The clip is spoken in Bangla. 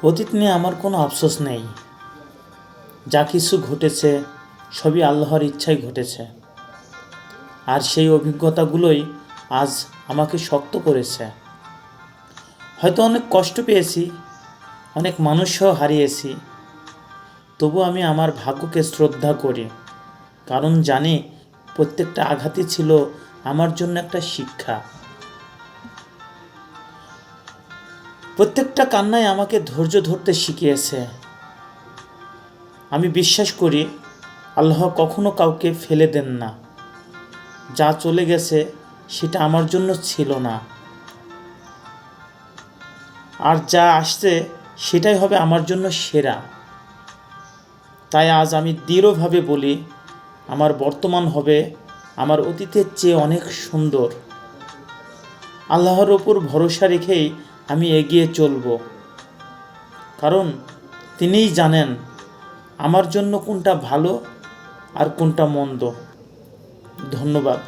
অতীত নিয়ে আমার কোনো আফসোস নেই। যা কিছু ঘটেছে সবই আল্লাহর ইচ্ছায় ঘটেছে, আর সেই অভিজ্ঞতাগুলোই আজ আমাকে শক্ত করেছে। হয়তো অনেক কষ্ট পেয়েছি, অনেক মানুষও হারিয়েছি, তবু আমি আমার ভাগ্যকে শ্রদ্ধা করি, কারণ জানি প্রত্যেকটা আঘাতই ছিল আমার জন্য একটা শিক্ষা। প্রত্যেকটা কান্নাই আমাকে ধৈর্য ধরতে শিখিয়েছে। আমি বিশ্বাস করি আল্লাহ কখনো কাউকে ফেলে দেন না। যা চলে গেছে সেটা আমার জন্য ছিল না, আর যা আসছে সেটাই হবে আমার জন্য সেরা। তাই আজ আমি দৃঢ়ভাবে বলি, আমার বর্তমান হবে আমার অতীতের চেয়ে অনেক সুন্দর। আল্লাহর ওপর ভরসা রেখেই আমি এগিয়ে চলব, কারণ তিনিই জানেন আমার জন্য কোনটা ভালো আর কোনটা মন্দ। ধন্যবাদ।